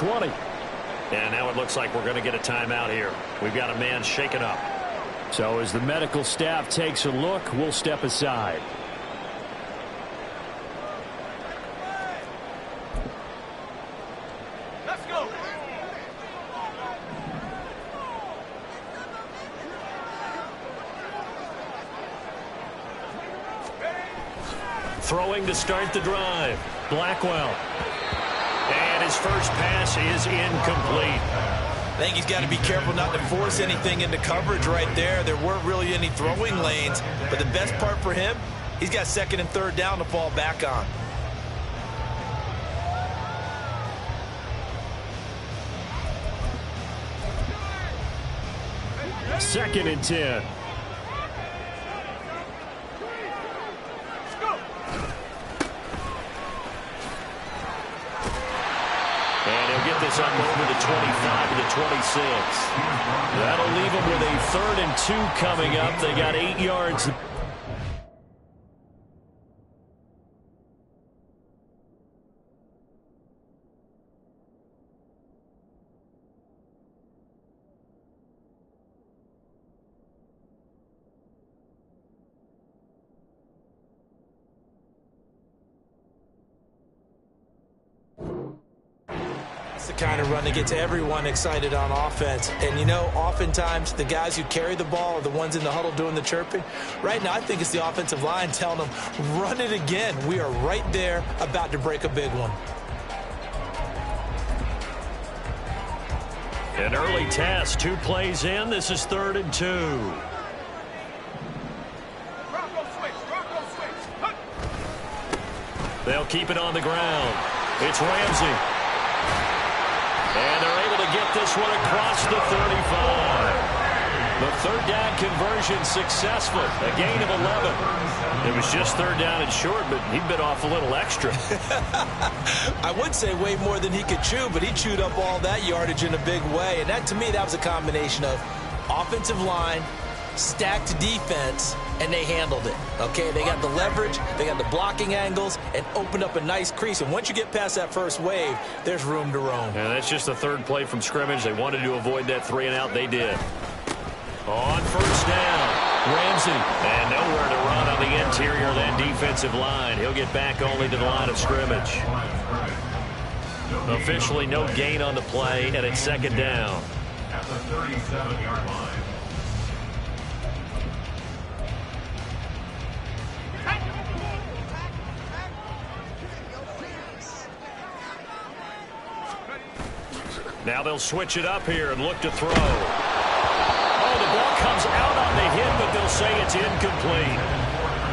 20. And now it looks like we're going to get a timeout here. We've got a man shaken up. So as the medical staff takes a look, we'll step aside. Let's go. Throwing to start the drive. Blackwell. And his first pass is incomplete. I think he's got to be careful not to force anything into coverage right there. There weren't really any throwing lanes, but the best part for him, he's got second and third down to fall back on. Second and 10. This up over the 25 to the 26. That'll leave them with a 3rd and 2 coming up. They got 8 yards. The kind of run that gets everyone excited on offense. And, you know, oftentimes the guys who carry the ball are the ones in the huddle doing the chirping. Right now, I think it's the offensive line telling them, run it again. We are right there about to break a big one. An early test, 2 plays in. This is 3rd and 2. They'll keep it on the ground. It's Ramsey. And they're able to get this one across the 35. The 3rd down conversion successful. A gain of 11. It was just 3rd down and short, but he bit off a little extra. I would say way more than he could chew, but he chewed up all that yardage in a big way. And that, to me, that was a combination of offensive line, stacked defense, and they handled it. Okay, they got the leverage, they got the blocking angles, and opened up a nice crease. And once you get past that first wave, there's room to roam. And that's just the 3rd play from scrimmage. They wanted to avoid that 3 and out. They did. On 1st down, Ramsey. And nowhere to run on the interior of that defensive line. He'll get back only to the line of scrimmage. Officially no gain on the play, and it's 2nd down. At the 37-yard line. Now they'll switch it up here and look to throw. Oh, the ball comes out on the hit, but they'll say it's incomplete.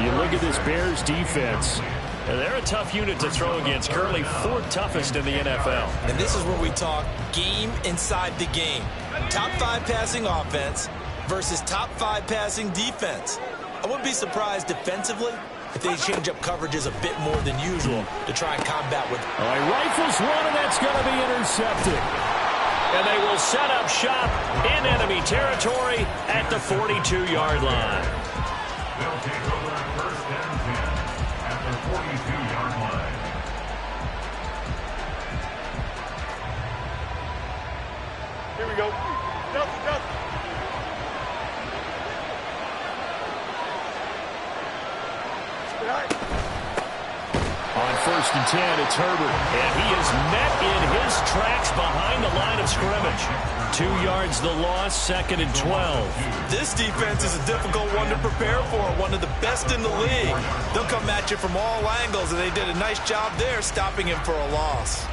You look at this Bears defense. And they're a tough unit to throw against, currently 4th toughest in the NFL. And this is where we talk game inside the game. Top 5 passing offense versus top 5 passing defense. I wouldn't be surprised defensively if they change up coverages a bit more than usual to try and combat with. All right, rifles one, and that's going to be intercepted. And they will set up shop in enemy territory at the 42-yard line. They'll take over at 1st and 10 at the 42-yard line. Here we go. Go. On 1st and 10, it's Herbert. And he is met in his tracks behind the line of scrimmage. 2 yards the loss, 2nd and 12. This defense is a difficult one to prepare for, one of the best in the league. They'll come at you from all angles, and they did a nice job there stopping him for a loss.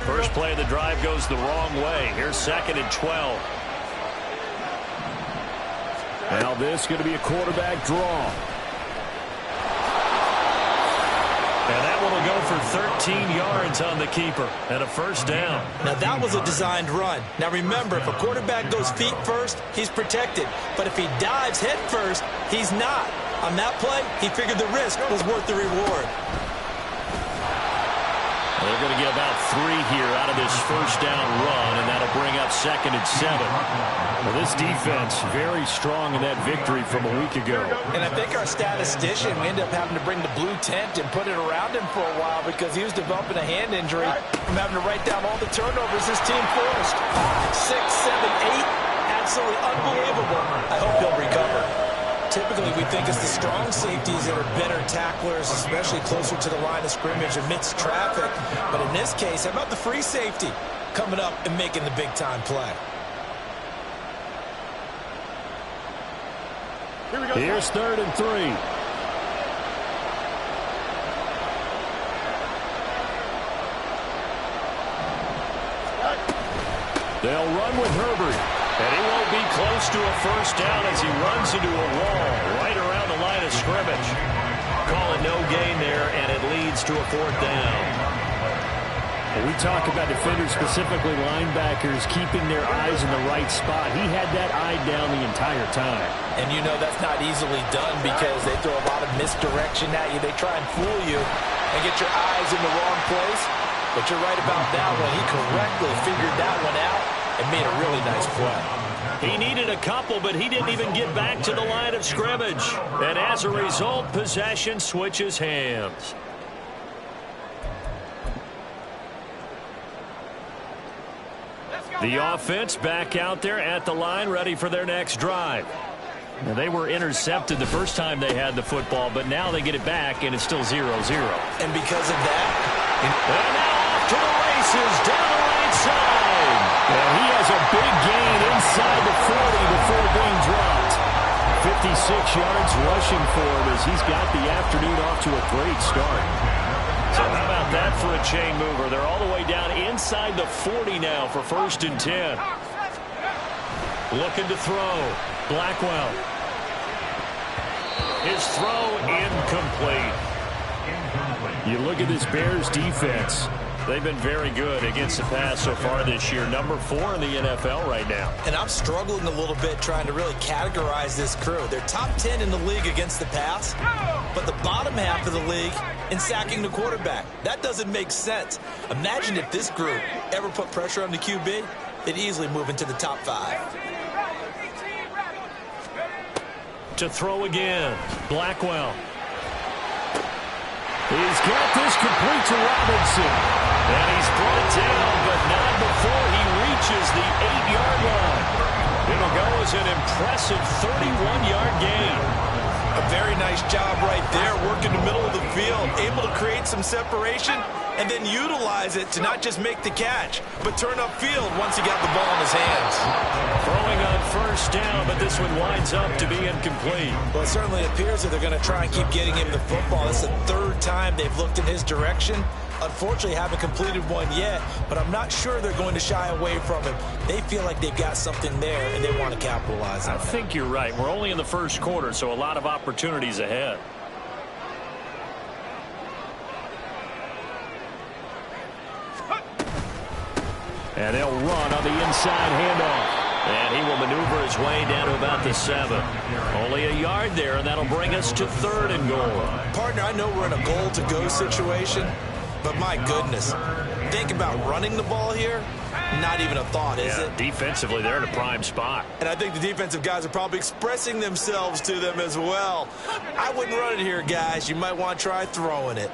First play of the drive goes the wrong way. Here's 2nd and 12. Now this is going to be a quarterback draw. And that one will go for 13 yards on the keeper and a 1st down. Now, that was a designed run. Now, remember, if a quarterback goes feet first, he's protected. But if he dives head first, he's not. On that play, he figured the risk was worth the reward. They They're going to get about 3 here out of this first down run, and that'll bring up 2nd and 7. Well, this defense very strong in that victory from a week ago. And I think our statistician, we ended up having to bring the blue tent and put it around him for a while because he was developing a hand injury from having to write down all the turnovers his team forced. 5, 6, 7, 8. Absolutely unbelievable. I hope he'll recover. Typically, we think it's the strong safeties that are better tacklers, especially closer to the line of scrimmage amidst traffic. But in this case, how about the free safety coming up and making the big-time play? Here we go. Here's 3rd and 3. They'll run with Herbert. And he won't be close to a first down as he runs into a wall right around the line of scrimmage. Calling no gain there, and it leads to a 4th down. We talk about defenders, specifically linebackers, keeping their eyes in the right spot. He had that eye down the entire time. And you know that's not easily done because they throw a lot of misdirection at you. They try and fool you and get your eyes in the wrong place. But you're right about that one. He correctly figured that one out and made a really nice play. He needed a couple, but he didn't even get back to the line of scrimmage. And as a result, possession switches hands. The offense back out there at the line, ready for their next drive. Now, they were intercepted the first time they had the football, but now they get it back, and it's still 0-0. And because of that... And now off to the races, down the right side. And he has a big gain inside the 40 before being dropped. 56 yards rushing for him as he's got the afternoon off to a great start. So how about that for a chain mover? They're all the way down inside the 40 now for 1st and 10. Looking to throw. Blackwell. His throw incomplete. You look at this Bears defense. They've been very good against the pass so far this year. Number 4 in the NFL right now. And I'm struggling a little bit trying to really categorize this crew. They're top 10 in the league against the pass, but the bottom half of the league in sacking the quarterback. That doesn't make sense. Imagine if this group ever put pressure on the QB, they'd easily move into the top 5. To throw again, Blackwell. He's got this complete to Robinson. And he's brought down, but not before he reaches the 8-yard line. It'll go as an impressive 31-yard gain. A very nice job right there, working the middle of the field, able to create some separation and then utilize it to not just make the catch, but turn upfield once he got the ball in his hands. Throwing on first down, but this one winds up to be incomplete. Well, it certainly appears that they're going to try and keep getting him the football. It's the 3rd time they've looked in his direction. Unfortunately, haven't completed one yet, but I'm not sure they're going to shy away from him. They feel like they've got something there, and they want to capitalize on it. I think you're right. We're only in the first quarter, so a lot of opportunities ahead. And they'll run on the inside handoff. And he will maneuver his way down to about the 7. Only a yard there, and that'll bring us to 3rd and goal. Partner, I know we're in a goal-to-go situation, but my goodness, think about running the ball here. Not even a thought, is it? Defensively, they're in a prime spot. And I think the defensive guys are probably expressing themselves to them as well. I wouldn't run it here, guys. You might want to try throwing it.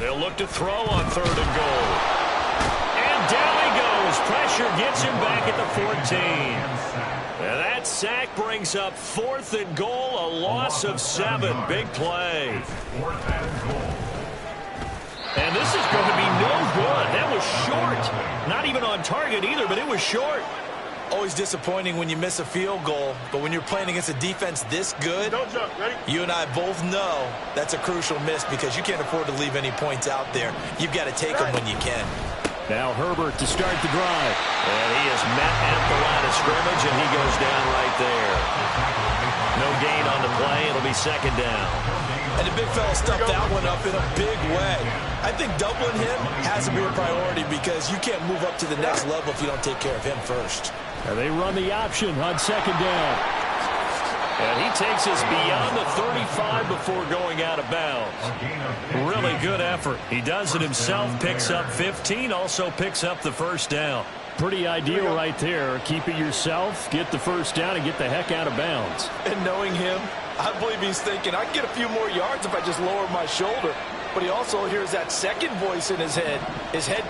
They'll look to throw on 3rd and goal. And down he goes. Pressure gets him back at the 14. And that sack brings up 4th and goal, a loss of 7. Big play. And this is going to be no good. That was short. Not even on target either, but it was short. Always disappointing when you miss a field goal, but when you're playing against a defense this good, Don't jump. Ready? you and I both know that's a crucial miss because you can't afford to leave any points out there. You've got to take them when you can. Now Herbert to start the drive. And he is met at the line of scrimmage, and he goes down right there. No gain on the play. It'll be 2nd down. And the big fella stuffed that one up in a big way. I think doubling him has to be a priority because you can't move up to the next level if you don't take care of him first. And they run the option on 2nd down. And he takes us beyond the 35 before going out of bounds. Really good effort. He does it himself, picks up 15, also picks up the first down. Pretty ideal right there. Keep it yourself, get the first down, and get the heck out of bounds. And knowing him, I believe he's thinking, I can get a few more yards if I just lower my shoulder. But he also hears that second voice in his head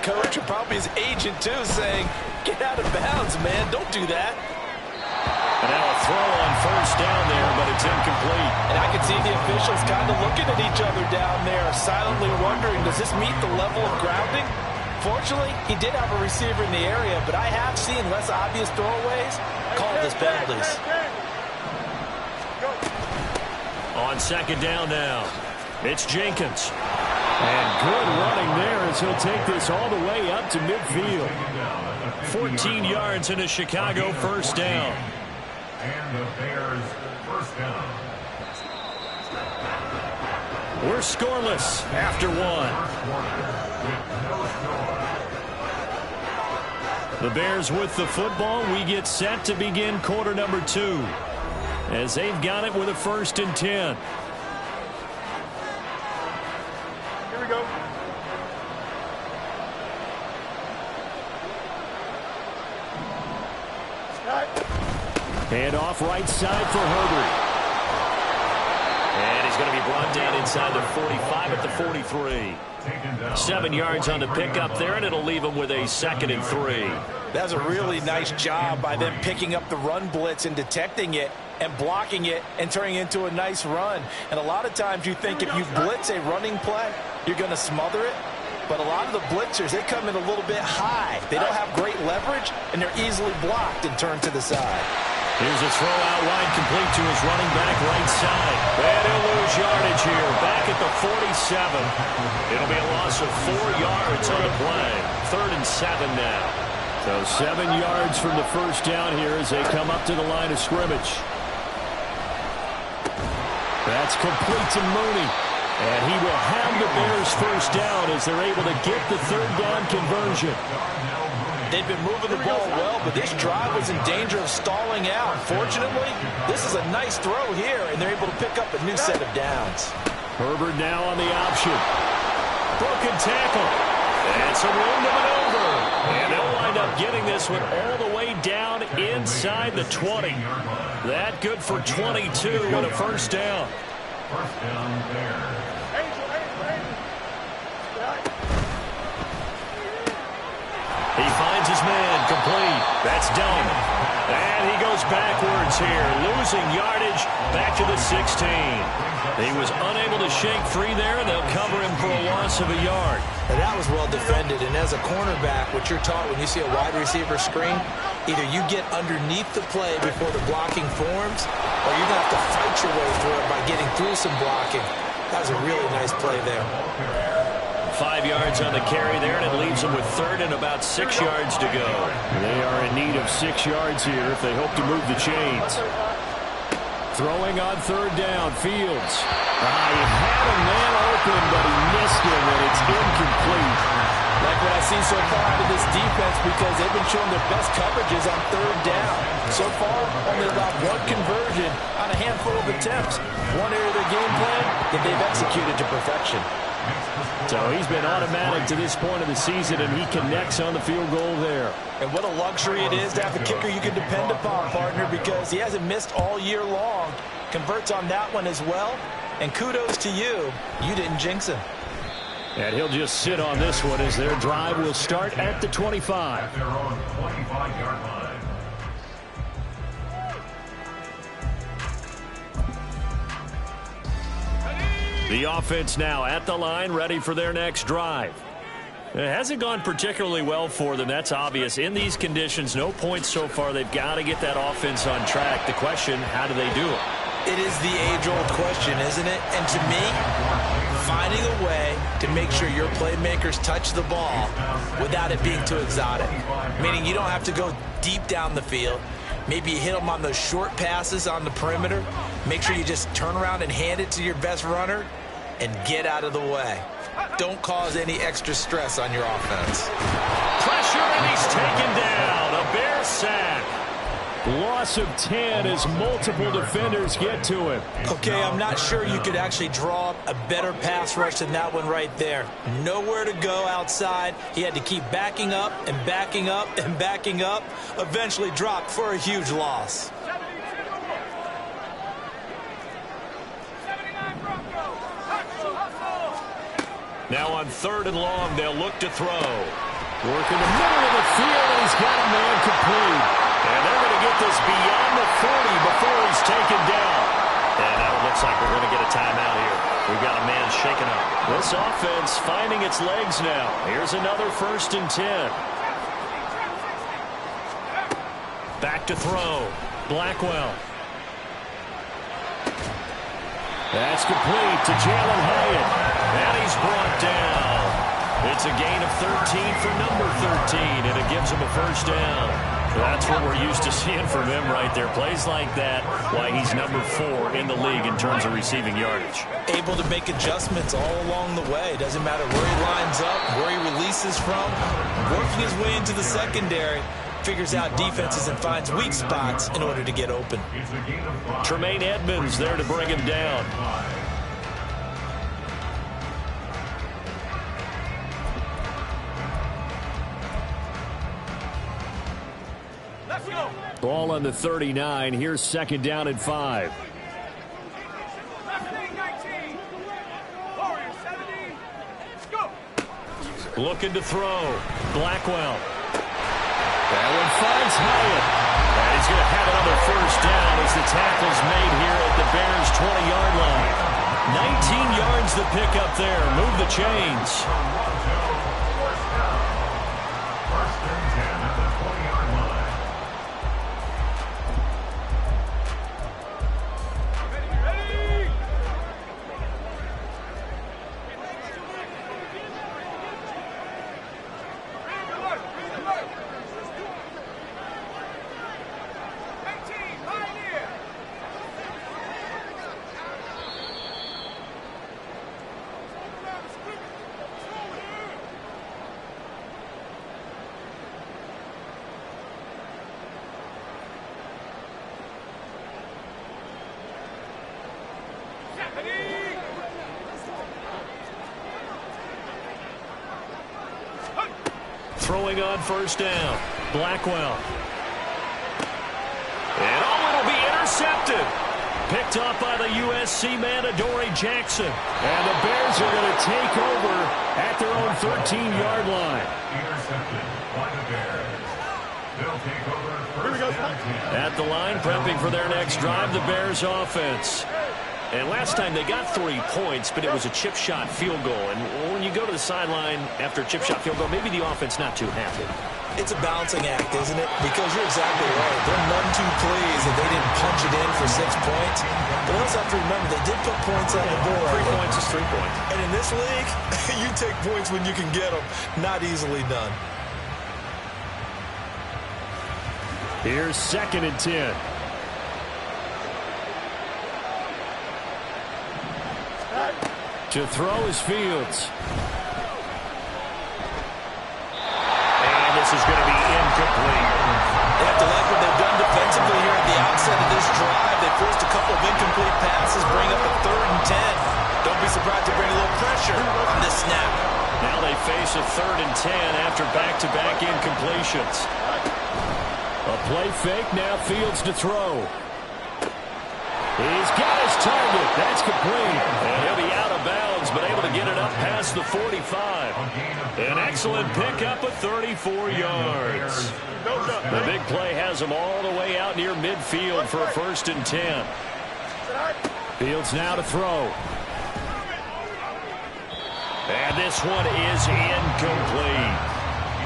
coach and probably his agent too saying, get out of bounds, man. Don't do that. And now a throw on first down there, but it's incomplete. And I can see the officials kind of looking at each other down there, silently wondering, does this meet the level of grounding? Fortunately, he did have a receiver in the area, but I have seen less obvious throwaways called as penalties. On second down now, it's Jenkins. And good running there as he'll take this all the way up to midfield. 14 yards in a Chicago first down. And the Bears first down. We're scoreless after one. The Bears with the football. We get set to begin quarter number 2 as they've got it with a 1st and 10. Here we go. Hand off right side for Herbert. And he's going to be brought down inside the 45 at the 43. 7 yards on the pickup there, and it'll leave him with a 2nd and 3. That's a really nice job by them picking up the run blitz and detecting it and blocking it and turning it into a nice run. And a lot of times you think if you blitz a running play, you're going to smother it. But a lot of the blitzers, they come in a little bit high. They don't have great leverage, and they're easily blocked and turned to the side. Here's a throw out wide complete to his running back right side. And he'll lose yardage here. Back at the 47. It'll be a loss of 4 yards on the play. 3rd and 7 now. So 7 yards from the first down here as they come up to the line of scrimmage. That's complete to Mooney. And he will have the Bears first down as they're able to get the 3rd down conversion. They've been moving the ball well, but this drive was in danger of stalling out. Fortunately, this is a nice throw here, and they're able to pick up a new set of downs. Herbert now on the option. Broken tackle. And some room to maneuver. And they'll wind up getting this one all the way down inside the 20. That good for 22 and a first down. First down Bears. He finds his man complete. That's done. And he goes backwards here, losing yardage back to the 16. He was unable to shake free there, and they'll cover him for a loss of a yard. And that was well defended. And as a cornerback, what you're taught when you see a wide receiver screen, either you get underneath the play before the blocking forms, or you're going to have to fight your way through it by getting through some blocking. That was a really nice play there. 5 yards on the carry there, and it leaves them with 3rd and about 6 yards to go. They are in need of 6 yards here if they hope to move the chains. Throwing on 3rd down, Fields. He had a man open, but he missed him, and it's incomplete. Like what I see so far out of this defense, because they've been showing their best coverages on 3rd down. So far, only about 1 conversion on a handful of attempts. One area of their game plan that they've executed to perfection. So he's been automatic to this point of the season, and he connects on the field goal there. And what a luxury it is to have a kicker you can depend upon, partner, because he hasn't missed all year long. Converts on that one as well. And kudos to you. You didn't jinx him. And he'll just sit on this one as their drive will start at the 25. At their own 25-yard line. The offense now at the line, ready for their next drive. It hasn't gone particularly well for them. That's obvious. In these conditions, no points so far. They've got to get that offense on track. The question, how do they do it? It is the age-old question, isn't it? And to me, finding a way to make sure your playmakers touch the ball without it being too exotic. Meaning you don't have to go deep down the field. Maybe you hit them on those short passes on the perimeter. Make sure you just turn around and hand it to your best runner and get out of the way. Don't cause any extra stress on your offense. Pressure, and he's taken down. A Bear sack. Loss of 10 as multiple defenders get to him. Okay, I'm not sure you could actually draw up a better pass rush than that one right there. Nowhere to go outside. He had to keep backing up and backing up and backing up. Eventually dropped for a huge loss. Now on 3rd and long, they'll look to throw. Working the middle of the field, and he's got a man complete. And they're going to get this beyond the 40 before he's taken down. And now it looks like we're going to get a timeout here. We've got a man shaken up. This offense finding its legs now. Here's another 1st and 10. Back to throw. Blackwell. That's complete to Jalen Hyatt. And he's brought down. It's a gain of 13 for number 13, and it gives him a 1st down. That's what we're used to seeing from him right there. Plays like that, why he's number 4 in the league in terms of receiving yardage. Able to make adjustments all along the way. Doesn't matter where he lines up, where he releases from. Working his way into the secondary. Figures out defenses and finds weak spots in order to get open. Tremaine Edmonds there to bring him down. Let's go. Ball on the 39. Here's 2nd down and 5. 19. Warriors 17. Let's go. Looking to throw. Blackwell. That one finds Hyatt. And he's going to have another 1st down as the tackle's made here at the Bears' 20-yard line. 19 yards to pick up there. Move the chains. First and 10 at the 20-yard line. Ready. Throwing on 1st down. Blackwell. And it'll be intercepted. Picked off by the USC man, Adoree Jackson. And the Bears are going to take over at their own 13-yard line. Intercepted by the Bears. They'll take over 1st and 10. At the line, prepping for their next drive, the Bears offense. And last time they got 3 points, but it was a chip shot field goal. And when you go to the sideline after a chip shot field goal, maybe the offense not too happy. It's a balancing act, isn't it? Because you're exactly right. They're none too pleased that they didn't punch it in for 6 points. But also have to remember, they did put points on the board. 3 points is 3 points. And in this league, you take points when you can get them. Not easily done. Here's 2nd and 10. To throw is Fields. And this is going to be incomplete. They have to like what they've done defensively here at the outset of this drive. They forced a couple of incomplete passes, bring up a 3rd and 10. Don't be surprised to bring a little pressure on this snap. Now they face a 3rd and 10 after back-to-back incompletions. A play fake, now Fields to throw. He's got his target. That's complete. And he'll be out of bounds, but able to get it up past the 45. An excellent pickup of 34 yards. The big play has him all the way out near midfield for a 1st and 10. Fields now to throw. And this one is incomplete.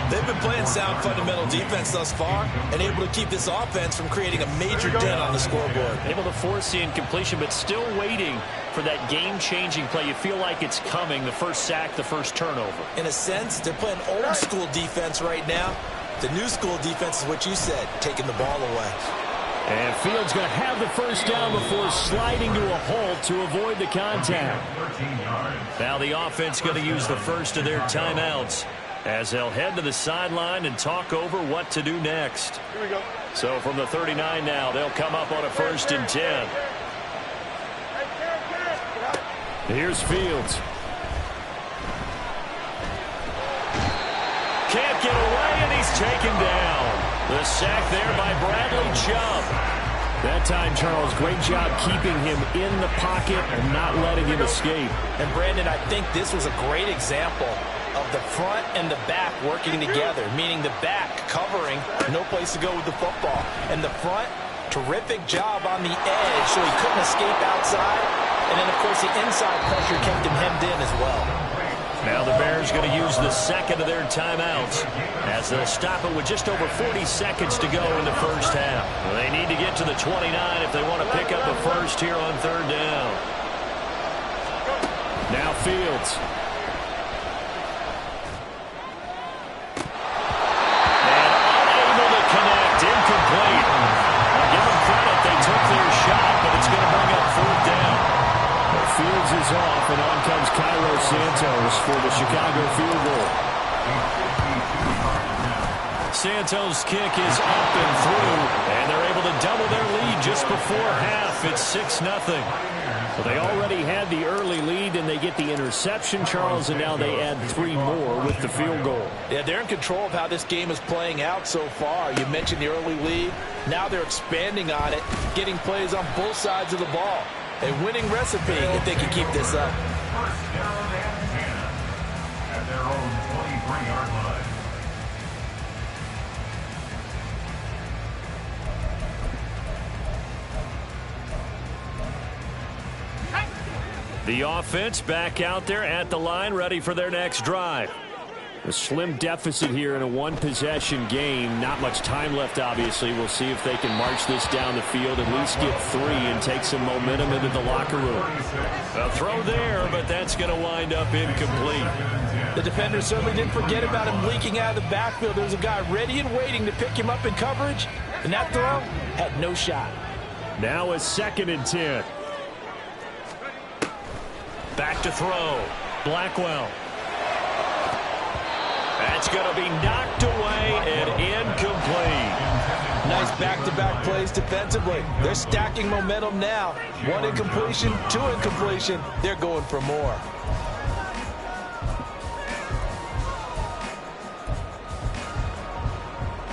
They've been playing sound fundamental defense thus far and able to keep this offense from creating a major dent on the scoreboard. Able to force the incompletion, but still waiting for that game-changing play. You feel like it's coming, the first sack, the first turnover. In a sense, they're playing old school defense right now. The new school defense is what you said, taking the ball away. And Fields going to have the 1st down before sliding to a halt to avoid the contact. Now the offense going to use the first of their timeouts as they'll head to the sideline and talk over what to do next. Here we go. So from the 39 now, they'll come up on a 1st and 10. Here's Fields. Can't get away, and he's taken down. The sack there by Bradley Chubb. That time, Charles, great job keeping him in the pocket and not letting him escape. And Brandon, I think this was a great example of the front and the back working together, meaning the back covering, no place to go with the football. And the front, terrific job on the edge so he couldn't escape outside. And then, of course, the inside pressure kept him hemmed in as well. Now the Bears going to use the second of their timeouts as they'll stop it with just over 40 seconds to go in the first half. They need to get to the 29 if they want to pick up a first here on 3rd down. Now Fields. And unable to connect, incomplete. I'll give them credit, they took their shot, but it's going to bring up 4th down. Fields is off, and on comes Cairo Santos for the Chicago field goal. Santos' kick is up and through, and they're able to double their lead just before half. It's 6-0. Well, they already had the early lead, and they get the interception, Charles, and now they add 3 more with the field goal. Yeah, they're in control of how this game is playing out so far. You mentioned the early lead. Now they're expanding on it, getting plays on both sides of the ball. A winning recipe if they can keep this up. 1st down and 10 at their own 23-yard line. The offense back out there at the line, ready for their next drive. A slim deficit here in a one-possession game. Not much time left, obviously. We'll see if they can march this down the field, at least get 3 and take some momentum into the locker room. A throw there, but that's going to wind up incomplete. The defender certainly didn't forget about him leaking out of the backfield. There's a guy ready and waiting to pick him up in coverage, and that throw had no shot. Now a 2nd and 10. Back to throw. Blackwell. That's going to be knocked away and incomplete. Nice back-to-back plays defensively. They're stacking momentum now. 1 incompletion, 2 incompletion. They're going for more.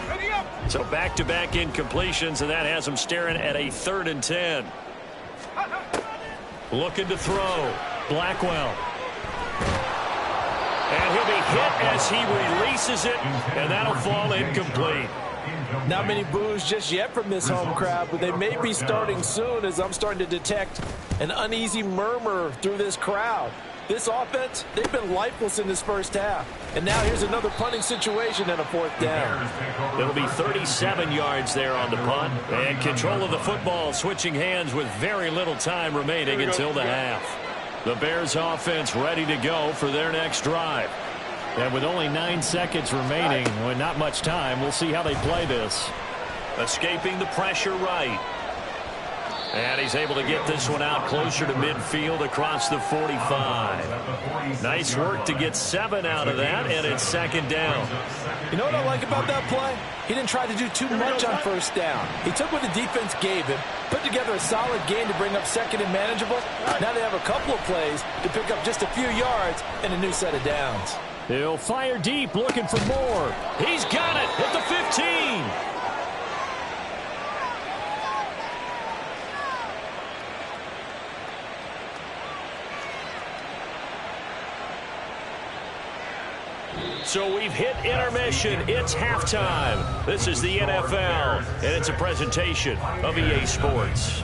Ready up. So back-to-back incompletions, and that has them staring at a 3rd and 10. Looking to throw. Blackwell. And he'll be hit as he releases it, and that'll fall incomplete. Not many boos just yet from this home crowd, but they may be starting soon as I'm starting to detect an uneasy murmur through this crowd. This offense, they've been lifeless in this first half. And now here's another punting situation and a 4th down. It'll be 37 yards there on the punt. And control of the football switching hands with very little time remaining until the half. The Bears offense ready to go for their next drive. And with only 9 seconds remaining, well, not much time, we'll see how they play this. Escaping the pressure right. And he's able to get this one out closer to midfield across the 45. Nice work to get 7 out of that, and it's 2nd down. You know what I like about that play? He didn't try to do too much on 1st down. He took what the defense gave him, put together a solid game to bring up 2nd and manageable. Now they have a couple of plays to pick up just a few yards and a new set of downs. He'll fire deep, looking for more. He's got it at the 15. So we've hit intermission. It's halftime. This is the NFL, and it's a presentation of EA Sports.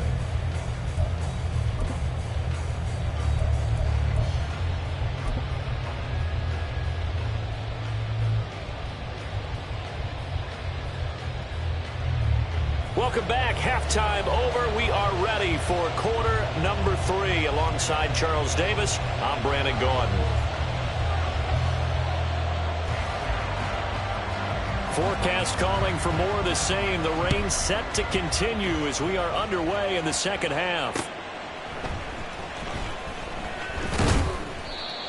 Welcome back. Halftime over. We are ready for quarter number 3. Alongside Charles Davis, I'm Brandon Gaudin. Forecast calling for more of the same. The rain set to continue as we are underway in the second half.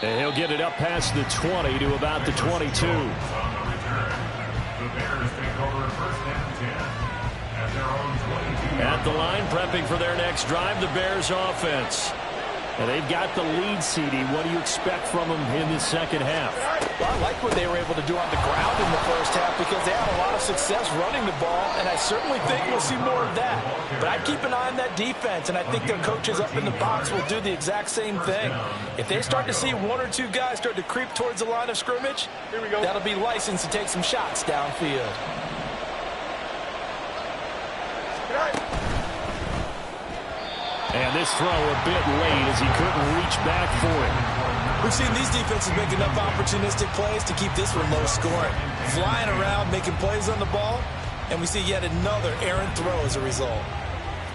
And he'll get it up past the 20 to about the 22. On the return, the Bears take over 1st and 10 at their own 22. At the line, prepping for their next drive, the Bears offense. And they've got the lead, CD. What do you expect from them in this second half? Well, I like what they were able to do on the ground in the first half because they had a lot of success running the ball, and I certainly think we'll see more of that. But I'd keep an eye on that defense, and I think their coaches up in the box will do the exact same thing. If they start to see one or two guys start to creep towards the line of scrimmage, that'll be licensed to take some shots downfield. And this throw a bit late as he couldn't reach back for it. We've seen these defenses make enough opportunistic plays to keep this one low scoring. Flying around, making plays on the ball, and we see yet another errant throw as a result.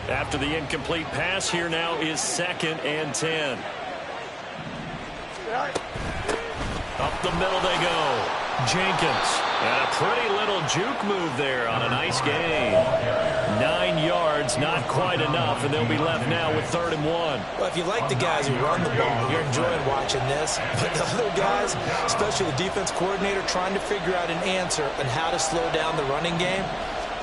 After the incomplete pass, here now is 2nd and 10. Up the middle they go. Jenkins. And a pretty little juke move there on a nice gain. 9 yards, not quite enough, and they'll be left now with 3rd and 1. Well, if you like the guys who run the ball, you're enjoying watching this. But the other guys, especially the defense coordinator, trying to figure out an answer on how to slow down the running game,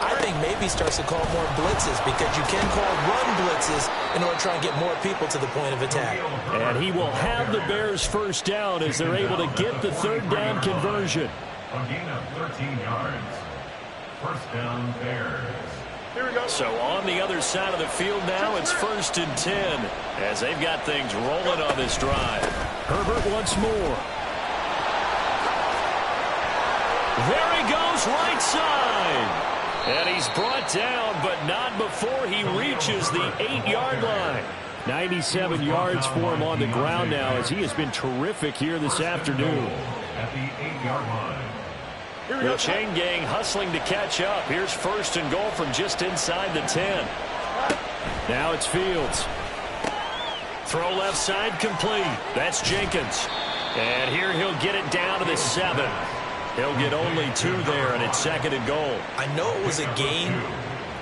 I think maybe starts to call more blitzes because you can call run blitzes in order to try and get more people to the point of attack. And he will have the Bears first down as they're able to get the 3rd down conversion. A gain of 13 yards. First down, Bears. Here we go. So on the other side of the field now, it's 1st and 10 as they've got things rolling on this drive. Herbert once more. There he goes, right side. And he's brought down, but not before he reaches the 8-yard line. 97 yards for him on the ground now as he has been terrific here this afternoon. At the 8-yard line. The chain gang hustling to catch up. Here's 1st and goal from just inside the 10. Now it's Fields. Throw left side complete. That's Jenkins. And here he'll get it down to the 7. He'll get only 2 there, and it's 2nd and goal. I know it was a gain,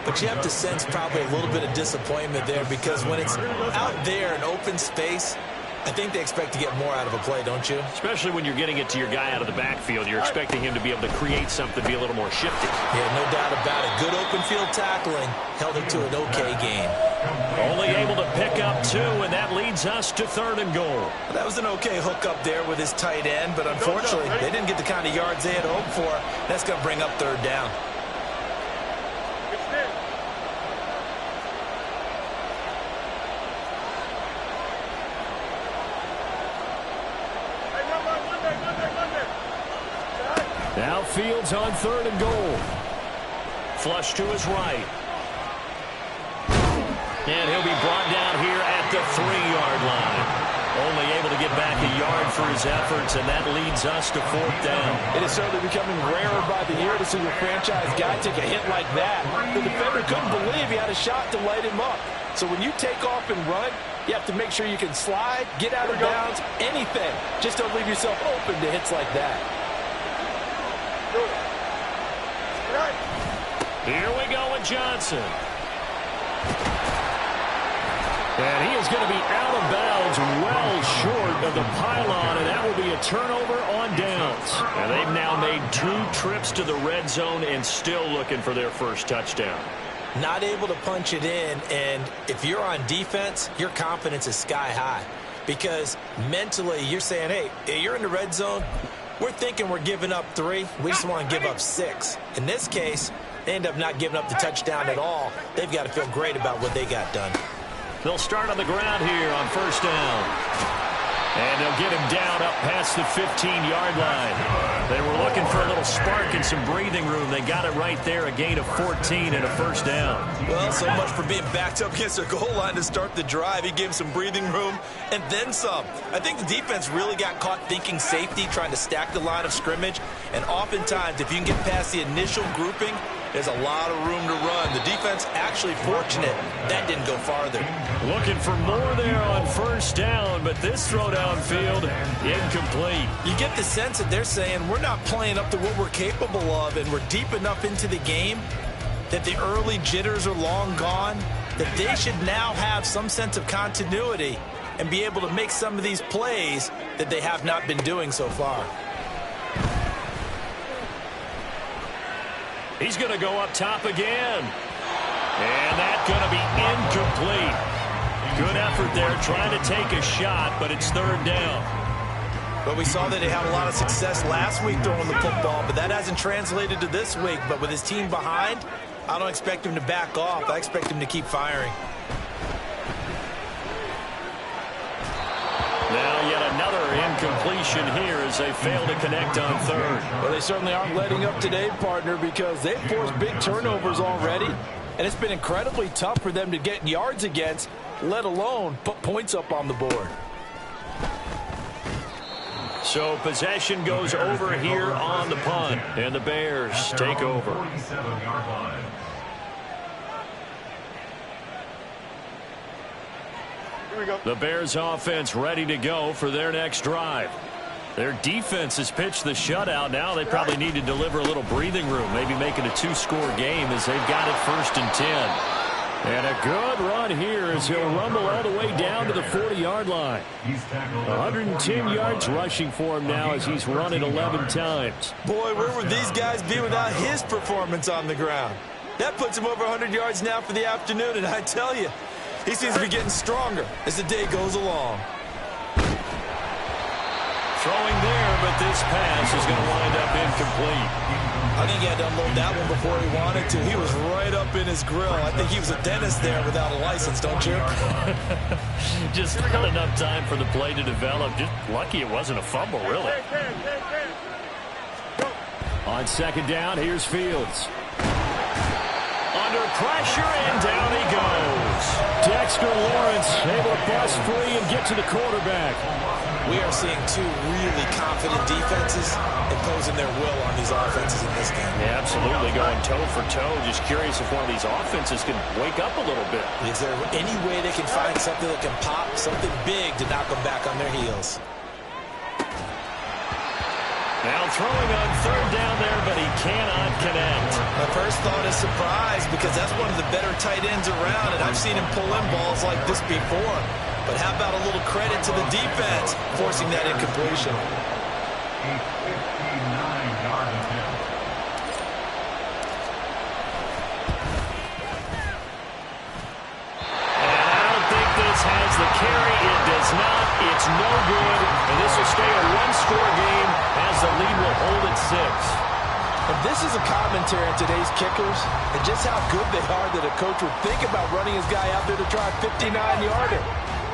but you have to sense probably a little bit of disappointment there because when it's out there in open space, I think they expect to get more out of a play, don't you? Especially when you're getting it to your guy out of the backfield. You're expecting him to be able to create something, be a little more shifty. Yeah, no doubt about it. Good open field tackling held it to an okay game. Only able to pick up 2, and that leads us to 3rd and goal. That was an okay hook up there with his tight end, but unfortunately, they didn't get the kind of yards they had hoped for. That's going to bring up 3rd down. Now Fields on 3rd and goal. Flush to his right. And he'll be brought down here at the 3-yard line. Only able to get back a yard for his efforts, and that leads us to 4th down. It is certainly becoming rarer by the year to see your franchise guy take a hit like that. The defender couldn't believe he had a shot to light him up. So when you take off and run, you have to make sure you can slide, get out of bounds, anything. Just don't leave yourself open to hits like that. Here we go with Johnson. And he is going to be out of bounds well short of the pylon, and that will be a turnover on downs. And they've now made 2 trips to the red zone and still looking for their first touchdown. Not able to punch it in, and if you're on defense, your confidence is sky high. Because mentally, you're saying, hey, you're in the red zone. We're thinking we're giving up 3. We just want to give up 6. In this case, they end up not giving up the touchdown at all. They've got to feel great about what they got done. They'll start on the ground here on 1st down. And they'll get him down up past the 15-yard line. They were looking for a little spark and some breathing room. They got it right there, a gain of 14 and a 1st down. Well, so much for being backed up against their goal line to start the drive. He gave him some breathing room and then some. I think the defense really got caught thinking safety, trying to stack the line of scrimmage. And oftentimes, if you can get past the initial grouping, there's a lot of room to run. The defense actually fortunate that didn't go farther. Looking for more there on 1st down, but this throw downfield, incomplete. You get the sense that they're saying we're not playing up to what we're capable of, and we're deep enough into the game that the early jitters are long gone, that they should now have some sense of continuity and be able to make some of these plays that they have not been doing so far. He's going to go up top again. And that's going to be incomplete. Good effort there trying to take a shot, but it's third down. But we saw that he had a lot of success last week throwing the football, but that hasn't translated to this week. But with his team behind, I don't expect him to back off. I expect him to keep firing. Now yet another incompletion here as they fail to connect on third. Well, they certainly aren't letting up today, partner, because they've forced big turnovers already, and it's been incredibly tough for them to get yards against, let alone put points up on the board. So possession goes over here on the punt, and the Bears take over. 47-yard line. The Bears offense ready to go for their next drive. Their defense has pitched the shutout. Now they probably need to deliver a little breathing room, maybe make it a two-score game as they've got it 1st and 10. And a good run here as he'll rumble all the way down to the 40-yard line. 110 yards rushing for him now as he's run it 11 times. Boy, where would these guys be without his performance on the ground? That puts him over 100 yards now for the afternoon, and I tell you, he seems to be getting stronger as the day goes along. Throwing there, but this pass is going to wind up incomplete. I think he had to unload that one before he wanted to. He was right up in his grill. I think he was a dentist there without a license, don't you? Just not enough time for the play to develop. Just lucky it wasn't a fumble, really. On 2nd down, here's Fields. Under pressure, and down he goes. Dexter Lawrence able to bust free and get to the quarterback. We are seeing two really confident defenses imposing their will on these offenses in this game. Yeah, absolutely, going toe for toe. Just curious if one of these offenses can wake up a little bit. Is there any way they can find something that can pop, something big to knock them back on their heels? Now throwing on 3rd down there, but he cannot connect. My first thought is surprise, because that's one of the better tight ends around, and I've seen him pull in balls like this before. But how about a little credit to the defense forcing that incompletion? A 59-yard attempt. And I don't think this has the carry. It does not. It's no good. And this will stay a one-score game as the lead will hold at 6. And this is a commentary on today's kickers and just how good they are that a coach would think about running his guy out there to try a 59-yarder.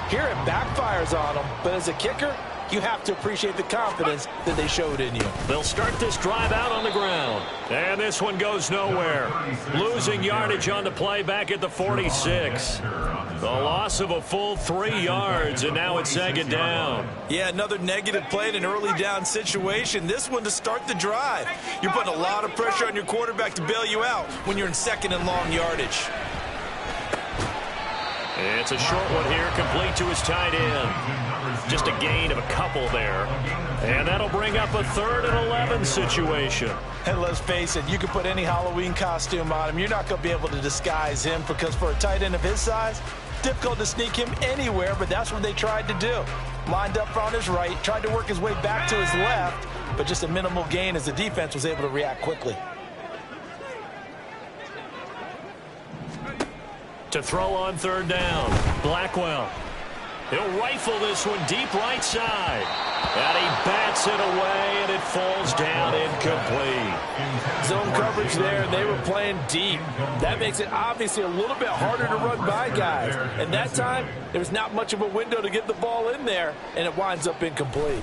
Here it backfires on them, but as a kicker, you have to appreciate the confidence that they showed in you. They'll start this drive out on the ground. And this one goes nowhere. Losing yardage on the play back at the 46. The loss of a full 3 yards, and now it's 2nd down. Yeah, another negative play in an early down situation. This one to start the drive. You're putting a lot of pressure on your quarterback to bail you out when you're in 2nd and long yardage. It's a short one here, complete to his tight end. Just a gain of a couple there. And that'll bring up a 3rd and 11 situation. And let's face it, you can put any Halloween costume on him. You're not going to be able to disguise him because for a tight end of his size, difficult to sneak him anywhere, but that's what they tried to do. Lined up on his right, tried to work his way back to his left, but just a minimal gain as the defense was able to react quickly. To throw on 3rd down, Blackwell. He'll rifle this one deep right side. And he bats it away, and it falls down incomplete. Zone coverage there, and they were playing deep. That makes it obviously a little bit harder to run by guys. And that time, there was not much of a window to get the ball in there, and it winds up incomplete.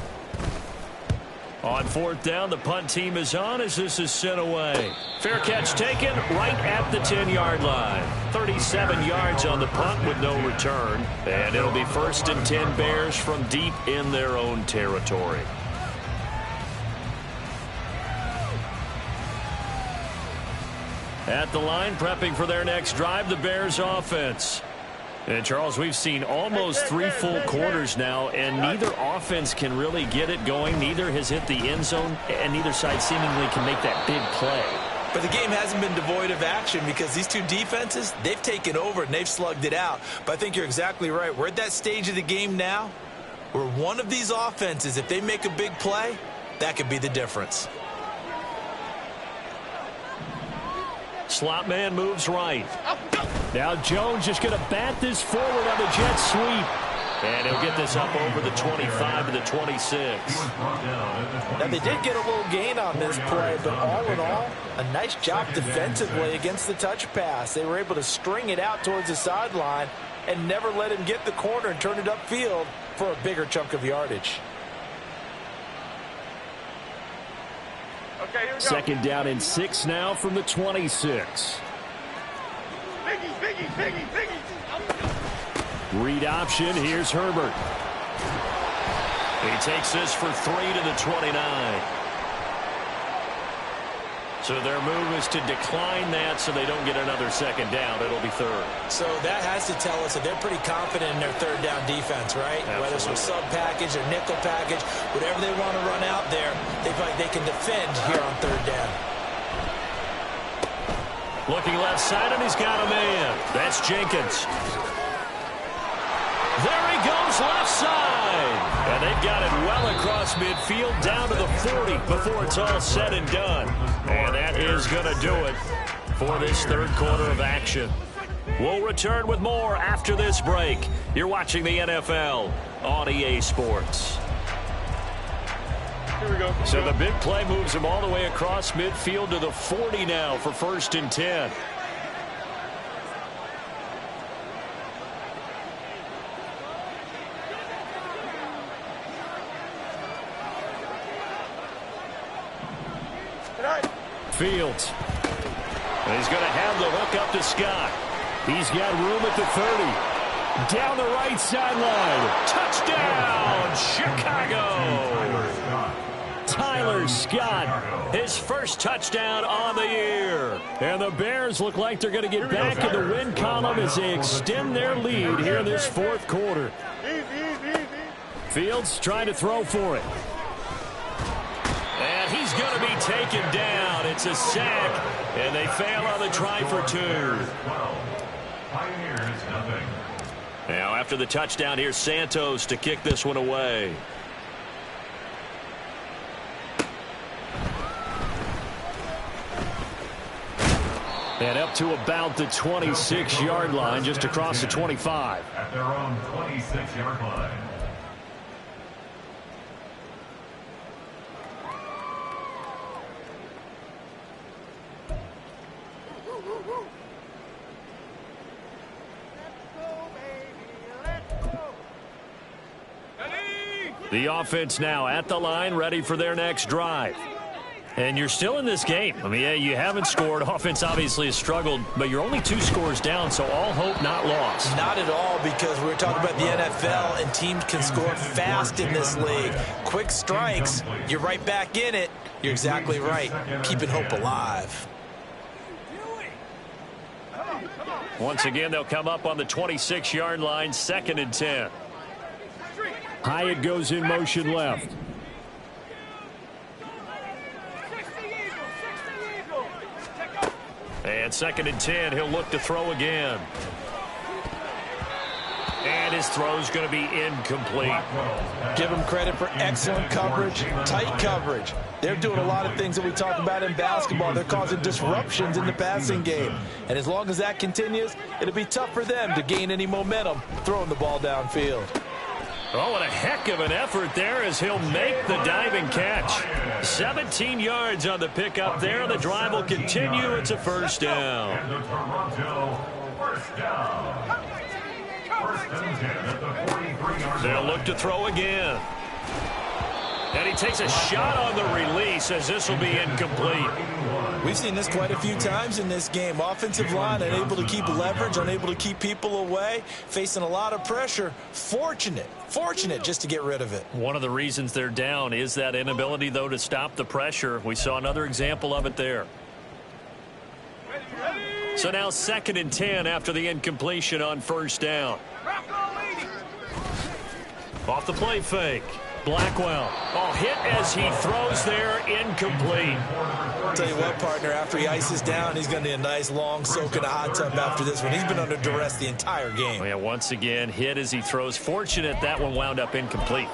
On 4th down, the punt team is on as this is sent away. Fair catch taken right at the 10-yard line. 37 yards on the punt with no return. And it'll be 1st and 10 Bears from deep in their own territory. At the line, prepping for their next drive, the Bears offense. And, Charles, we've seen almost 3 full quarters now, and neither offense can really get it going. Neither has hit the end zone, and neither side seemingly can make that big play. But the game hasn't been devoid of action because these two defenses, they've taken over and they've slugged it out. But I think you're exactly right. We're at that stage of the game now where one of these offenses, if they make a big play, that could be the difference. Slot man moves right. Now Jones just going to bat this forward on the jet sweep. And he'll get this up over the 25 to the 26. Now, they did get a little gain on this play, but all in all, a nice job defensively against the touch pass. They were able to string it out towards the sideline and never let him get the corner and turn it upfield for a bigger chunk of yardage. Okay, here we go. Second down and 6 now from the 26. Biggie. Read option. Here's Herbert. He takes this for 3 to the 29. So their move is to decline that so they don't get another second down. It'll be third. So that has to tell us that they're pretty confident in their third down defense, right? Absolutely. Whether it's with sub package or nickel package, whatever they want to run out there, they feel like they can defend here on third down. Looking left side, and he's got a man. That's Jenkins. There he goes left side. And they've got it well across midfield down to the 40 before it's all said and done. And that is going to do it for this third quarter of action. We'll return with more after this break. You're watching the NFL on EA Sports. Here we go. So the big play moves him all the way across midfield to the 40 now for 1st and 10. Fields. And he's going to have the hook up to Scott. He's got room at the 30. Down the right sideline. Touchdown, Chicago! Tyler Scott. His first touchdown on the year. And the Bears look like they're going to get back in the win column as they extend their lead here in this fourth quarter. Easy. Fields trying to throw for it. And he's going to be taken down. It's a sack, and they fail on the try for 2. Pioneers, nothing. Now after the touchdown, here's Santos to kick this one away. And up to about the 26-yard line, just across the 25. At their own 26-yard line. The offense now at the line, ready for their next drive. And you're still in this game. I mean, yeah, you haven't scored. Offense obviously has struggled, but you're only 2 scores down, so all hope not lost. Not at all, because we're talking about the NFL, and teams can score fast in this league. Quick strikes, you're right back in it. You're exactly right. Keeping hope alive. Once again, they'll come up on the 26-yard line, 2nd and 10. Hyatt goes in motion left. 60 Eagle. Check up. And 2nd and 10, he'll look to throw again. And his throw's going to be incomplete. Give them credit for excellent coverage, tight coverage. They're doing a lot of things that we talk about in basketball. They're causing disruptions in the passing game. And as long as that continues, it'll be tough for them to gain any momentum throwing the ball downfield. Oh, and a heck of an effort there as he'll make the diving catch. 17 yards on the pickup there. The drive will continue. It's a first down. And the Toronto first down. First and 10 at the 43-yard They'll line. look to throw again. And he takes a shot on the release as this will be incomplete. We've seen this quite a few times in this game. Offensive line unable to keep leverage, unable to keep people away, facing a lot of pressure. Fortunate just to get rid of it. One of the reasons they're down is that inability, though, to stop the pressure. We saw another example of it there. So now 2nd and 10 after the incompletion on first down. Off the play fake. Blackwell. Oh, hit as he throws there, incomplete. I'll tell you what, partner, after he ices down, he's going to need a nice long soak in a hot tub after this one. He's been under duress the entire game. Oh, yeah, once again, hit as he throws. Fortunate that one wound up incomplete.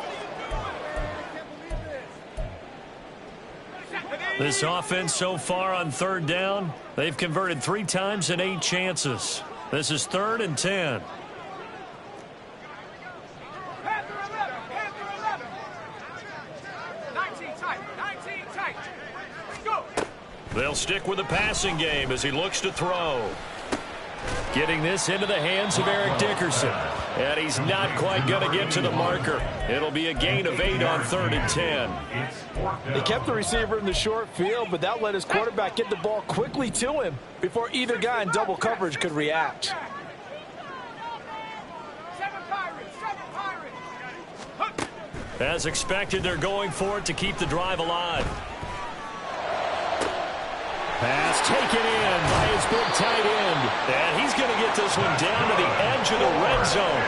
This offense so far on third down, they've converted 3 times in 8 chances. This is 3rd and 10. Panther 11, Panther 11. 19 tight, 19 tight. Go. They'll stick with the passing game as he looks to throw. Getting this into the hands of Eric Dickerson. And he's not quite going to get to the marker. It'll be a gain of 8 on 3rd and 10. They kept the receiver in the short field, but that let his quarterback get the ball quickly to him before either guy in double coverage could react. 7 Pirates, 7 Pirates. As expected, they're going for it to keep the drive alive. Pass taken in by his big tight end. And he's going to get this one down to the edge of the red zone.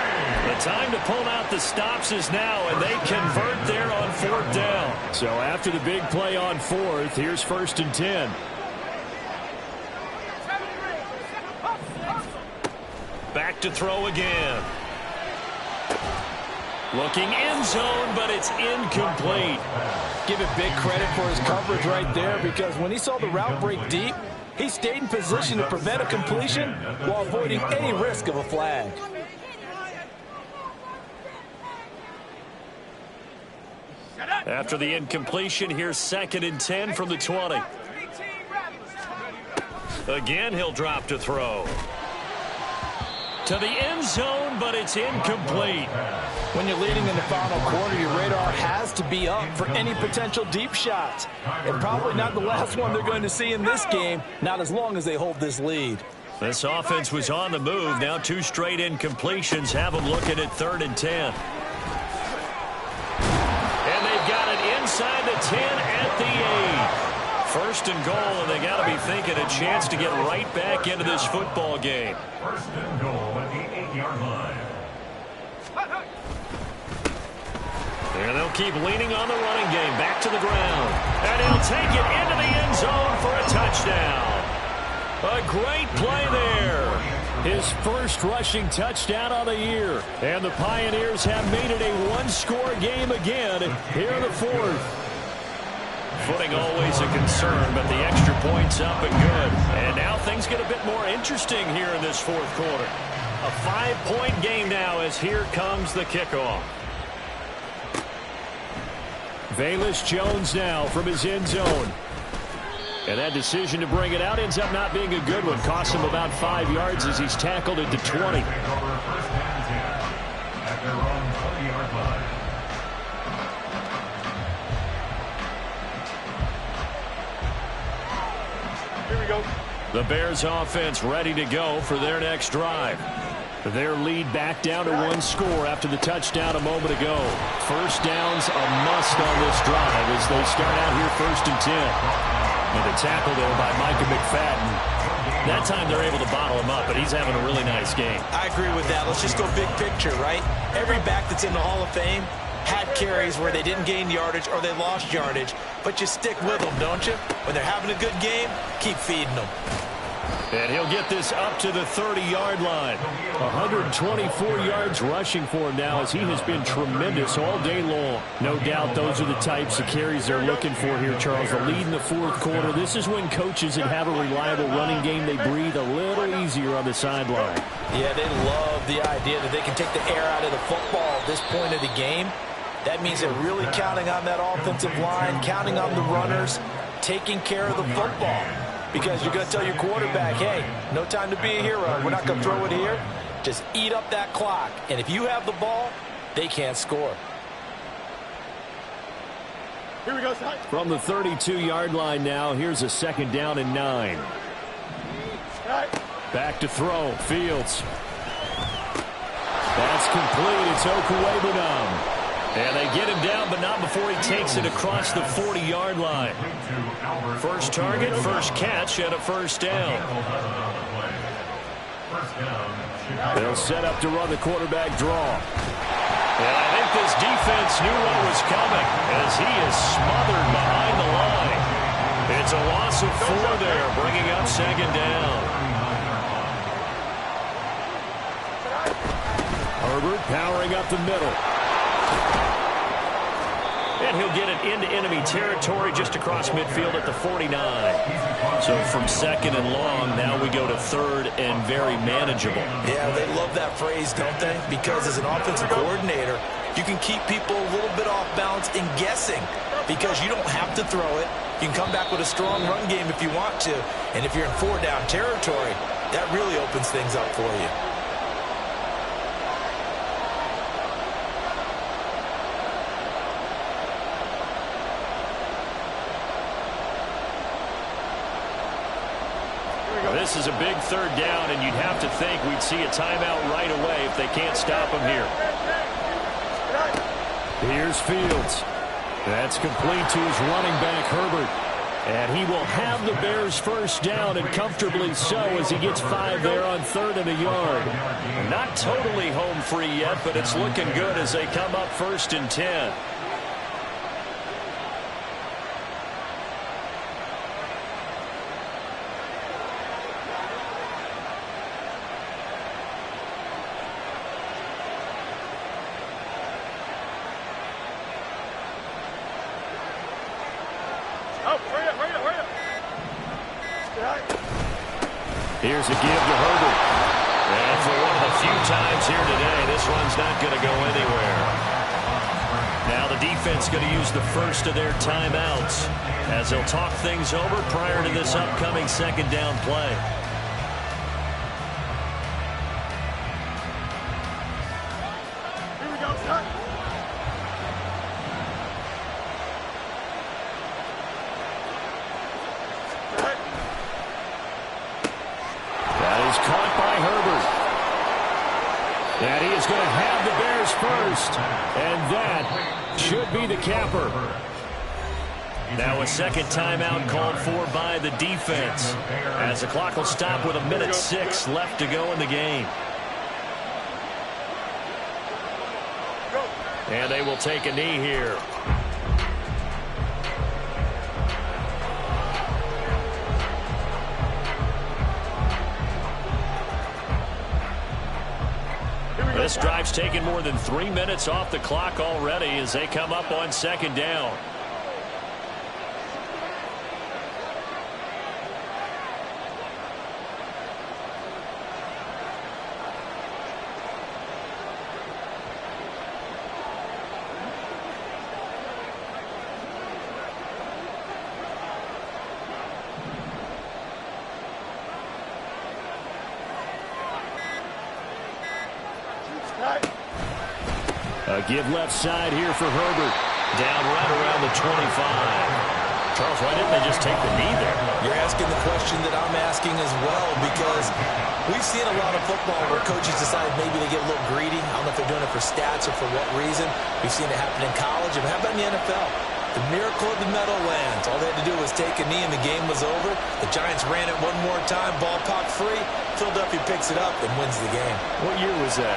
The time to pull out the stops is now, and they convert there on 4th down. So after the big play on 4th, here's 1st and 10. Back to throw again. Looking end zone, but it's incomplete. Give it big credit for his coverage right there, because when he saw the route break deep, he stayed in position to prevent a completion while avoiding any risk of a flag. After the incompletion, here's 2nd and 10 from the 20. Again, he'll drop to throw. To the end zone, but it's incomplete. When you're leading in the final quarter, your radar has to be up for any potential deep shots. And probably not the last one they're going to see in this game, not as long as they hold this lead. This offense was on the move. Now 2 straight incompletions have them looking at 3rd and 10. And they've got it inside the 10 at the 8. 1st and goal, and they got to be thinking a chance to get right back into this football game. 1st and goal at the 8-yard line. And they'll keep leaning on the running game. Back to the ground. And he'll take it into the end zone for a touchdown. A great play there. His first rushing touchdown of the year. And the Pioneers have made it a 1-score game again here in the 4th. Footing always a concern, but the extra point's up and good. And now things get a bit more interesting here in this 4th quarter. A 5-point game now as here comes the kickoff. Velus Jones now from his end zone. And that decision to bring it out ends up not being a good one. Costs him about 5 yards as he's tackled at the 20. At their own 20-yard line. Here we go. The Bears offense ready to go for their next drive. Their lead back down to 1 score after the touchdown a moment ago. First down's a must on this drive as they start out here 1st and 10. And a tackle there by Micah McFadden. That time they're able to bottle him up, but he's having a really nice game. I agree with that. Let's just go big picture, right? Every back that's in the Hall of Fame had carries where they didn't gain yardage or they lost yardage, but you stick with them, don't you? When they're having a good game, keep feeding them. And he'll get this up to the 30-yard line. 124 yards rushing for him now as he has been tremendous all day long. No doubt those are the types of carries they're looking for here, Charles. The lead in the 4th quarter. This is when coaches that have a reliable running game, they breathe a little easier on the sideline. Yeah, they love the idea that they can take the air out of the football at this point of the game. That means they're really counting on that offensive line, counting on the runners, taking care of the football. Because you're going to tell your quarterback, hey, no time to be a hero. We're not going to throw it here. Just eat up that clock. And if you have the ball, they can't score. Here we go, son. From the 32-yard line now, here's a 2nd down and 9. Back to throw. Fields. That's complete. It's Okuwebunam. And they get him down, but not before he takes it across the 40-yard line. First target, first catch, and a 1st down. They'll set up to run the quarterback draw. And I think this defense knew what was coming as he is smothered behind the line. It's a loss of 4 there, bringing up 2nd down. Herbert powering up the middle. And he'll get it into enemy territory just across midfield at the 49. So from second and long, now we go to third and very manageable. Yeah, they love that phrase, don't they? Because as an offensive coordinator, you can keep people a little bit off balance and guessing because you don't have to throw it. You can come back with a strong run game if you want to. And if you're in 4-down territory, that really opens things up for you. This is a big third down, and you'd have to think we'd see a timeout right away if they can't stop him here. Here's Fields. That's complete to his running back, Herbert. And he will have the Bears first down, and comfortably so, as he gets 5 there on 3rd and a yard. Not totally home free yet, but it's looking good as they come up 1st and 10. Here's a give to Herbert. And for one of the few times here today, this one's not going to go anywhere. Now the defense going to use the first of their timeouts as they'll talk things over prior to this upcoming 2nd down play. Here we go, son. Caught by Herbert. And he is going to have the Bears first. And that should be the capper. Now a 2nd timeout called for by the defense as the clock will stop with 1:06 left to go in the game. And they will take a knee here. This drive's taken more than 3 minutes off the clock already as they come up on 2nd down. A give left side here for Herbert. Down right around the 25. Charles, why didn't they just take the knee there? You're asking the question that I'm asking as well, because we've seen a lot of football where coaches decide maybe they get a little greedy. I don't know if they're doing it for stats or for what reason. We've seen it happen in college. And how about in the NFL? The miracle of the Meadowlands. All they had to do was take a knee and the game was over. The Giants ran it one more time. Ball popped free. Philadelphia picks it up and wins the game. What year was that?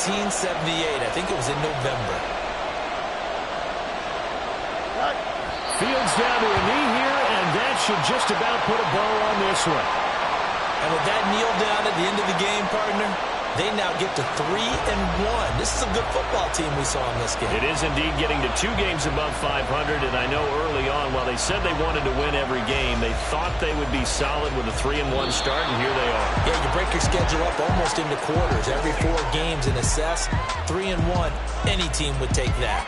1978. I think it was in November. Fields down to a knee here, and that should just about put a bow on this one. And with that kneel down at the end of the game, partner, they now get to 3-1. This is a good football team we saw in this game. It is indeed getting to 2 games above 500, and I know early on, while they said they wanted to win every game, they thought they would be solid with a 3-1 start, and here they are. Yeah, you break your schedule up almost into quarters. Every 4 games and assess 3-1. Any team would take that.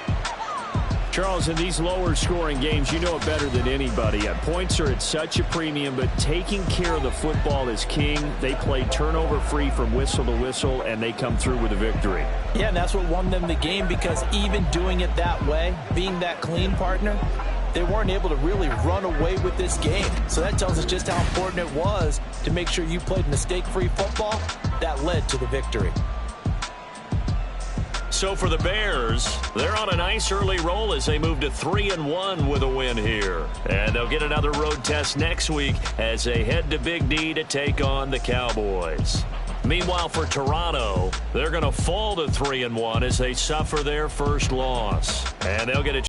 Charles, in these lower scoring games, you know it better than anybody. Points are at such a premium, but taking care of the football is king. They play turnover free from whistle to whistle, and they come through with a victory. Yeah, and that's what won them the game, because even doing it that way, being that clean, partner, they weren't able to really run away with this game. So that tells us just how important it was to make sure you played mistake-free football. That led to the victory. So for the Bears, they're on a nice early roll as they move to 3-1 with a win here. And they'll get another road test next week as they head to Big D to take on the Cowboys. Meanwhile, for Toronto, they're going to fall to 3-1 as they suffer their first loss. And they'll get a